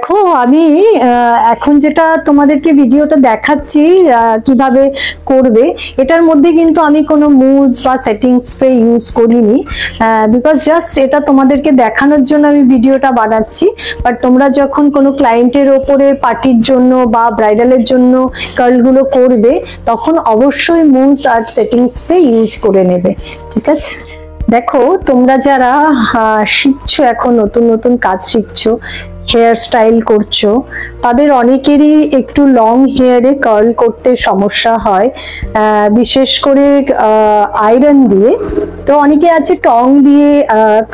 দেখো আমি এখন যেটা তোমাদেরকে ভিডিওটা দেখাচ্ছি কিভাবে করবে, এটার মধ্যে কিন্তু আমি কোনো মুজ বা সেটিং স্প্রে ইউজ করিনি, বিকজ জাস্ট এটা তোমাদেরকে দেখানোর জন্য আমি ভিডিওটা বানাচ্ছি। বাট তোমরা যখন কোনো ক্লায়েন্টের ওপরে পার্টির জন্য বা ব্রাইডালের জন্য কার্লগুলো করবে, তখন অবশ্যই মুজ আর সেটিং স্প্রে ইউজ করে নেবে, ঠিক আছে? দেখো তোমরা যারা শিখছো, এখন নতুন নতুন কাজ শিখছো, হেয়ার স্টাইল করছো, তাদের অনেকেরই একটু লং হেয়ারে কার্ল করতে সমস্যা হয়, বিশেষ করে আয়রন দিয়ে। তো অনেকে আছে টং দিয়ে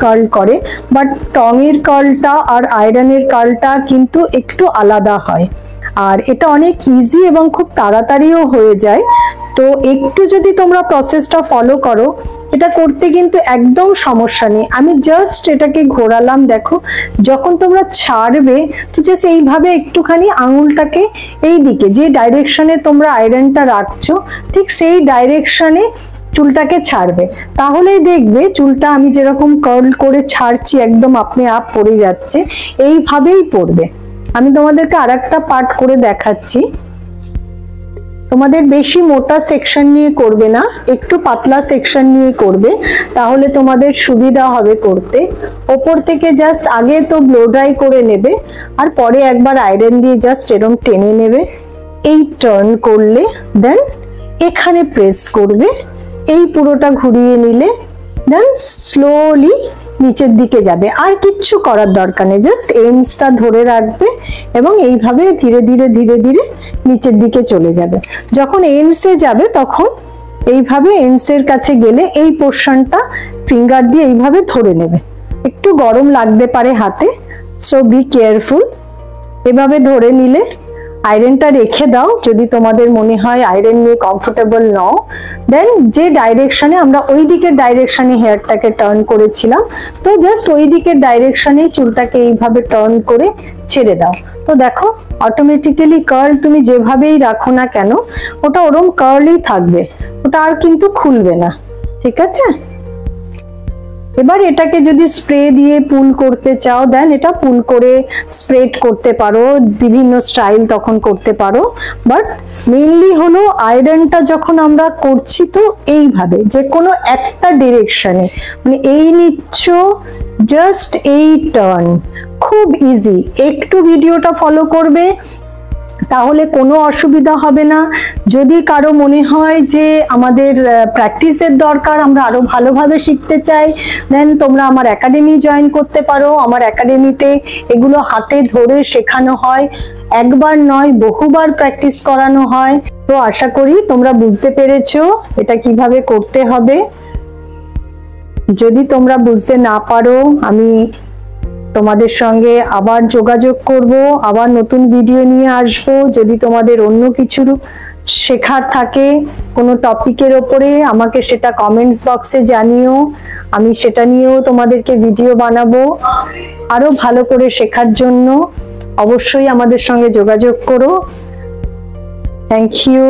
কার্ল করে, বাট টং এর কার্লটা আর আয়রনের কার্লটা কিন্তু একটু আলাদা হয়, আর এটা অনেক ইজি এবং খুব তাড়াতাড়িও হয়ে যায়। তো একটু যদি তোমরা প্রসেসটা ফলো করো, এটা করতে কিন্তু একদম সমস্যা নেই। আমি জাস্ট এটাকে ঘোরালাম, দেখো যখন তোমরা ছাড়বে তো জাস্ট এইভাবে একটুখানি আঙুলটাকে এই দিকে, যে ডাইরেকশনে তোমরা আয়রনটা রাখছো ঠিক সেই ডাইরেকশনে চুলটাকে ছাড়বে, তাহলেই দেখবে চুলটা আমি যেরকম কার্ল করে ছাড়ছি একদম আপনি আপ পড়ে যাচ্ছে, এইভাবেই পড়বে। আমি তোমাদেরকে আরেকটা পার্ট করে দেখাচ্ছি। তোমাদের বেশি মোটা সেকশন নিয়ে করবে না, একটু পাতলা সেকশন নিয়ে করবে, তাহলে তোমাদের সুবিধা হবে করতে। ওপর থেকে জাস্ট আগে তো ব্লো ড্রাই করে নেবে, আর পরে একবার আয়রন দিয়ে জাস্ট এরকম টেনে নেবে, এই টার্ন করলে দেন এখানে প্রেস করবে, এই পুরোটা ঘুরিয়ে নিলে দেন স্লোলি নিচের দিকে যাবে। আর কিচ্ছু করার দরকার নেই, জাস্ট এন্ডসটা ধরে রাখবে এবং এইভাবে ধীরে ধীরে ধীরে ধীরে নিচের দিকে চলে যাবে। যখন এন্ডসে যাবে তখন এইভাবে এন্ডসের কাছে গেলে এই পোর্শনটা ফিঙ্গার দিয়ে এইভাবে ধরে নেবে। একটু গরম লাগতে পারে হাতে, সো বি কেয়ারফুল। এভাবে ধরে নিলে আয়রনটা রেখে দাও, যদি তোমাদের মনে হয় আয়রন নিয়ে কমফোর্টেবল নও। দেন যে ডাইরেকশনে আমরা ওই দিকের ডাইরেকশনে হেয়ারটাকে টার্ন করেছিলাম, তো জাস্ট ওই দিকের ডাইরেকশনে চুলটাকে এইভাবে টার্ন করে ছেড়ে দাও। তো দেখো অটোমেটিক্যালি কার্ল তুমি যেভাবেই রাখো না কেন, ওটা ওরম কার্লই থাকবে, ওটা আর কিন্তু খুলবে না, ঠিক আছে? এবার এটাকে যদি স্প্রে দিয়ে পুল করতে চাও, দেন এটা পুল করে স্প্রেড করতে পারো, বিভিন্ন স্টাইল তখন করতে পারো। বাট মেইনলি হলো আয়রনটা যখন আমরা করছি তো এইভাবে যে কোনো একটা ডিরেকশনে, মানে এই নিচ্ছ জাস্ট এই টার্ন, খুব ইজি। একটু ভিডিওটা ফলো করবে তাহলে কোনো অসুবিধা হবে না। যদি কারো মনে হয় যে আমাদের প্র্যাকটিসের দরকার, আমরা আরো ভালোভাবে শিখতে চাই, দেন তোমরা আমার একাডেমি জয়েন করতে পারো। আমার একাডেমিতে এগুলো হাতে ধরে শেখানো হয়, একবার নয় বহুবার প্র্যাকটিস করানো হয়। তো আশা করি তোমরা বুঝতে পেরেছো এটা কিভাবে করতে হবে। যদি তোমরা বুঝতে না পারো, আমি তোমাদের সঙ্গে আবার যোগাযোগ করব, আবার নতুন ভিডিও নিয়ে আসব। যদি তোমাদের অন্য কিছু শেখার থাকে কোনো টপিকের ওপরে, আমাকে সেটা কমেন্টস বক্সে জানিও, আমি সেটা নিয়েও তোমাদেরকে ভিডিও বানাবো। আরো ভালো করে শেখার জন্য অবশ্যই আমাদের সঙ্গে যোগাযোগ করো। Thank you.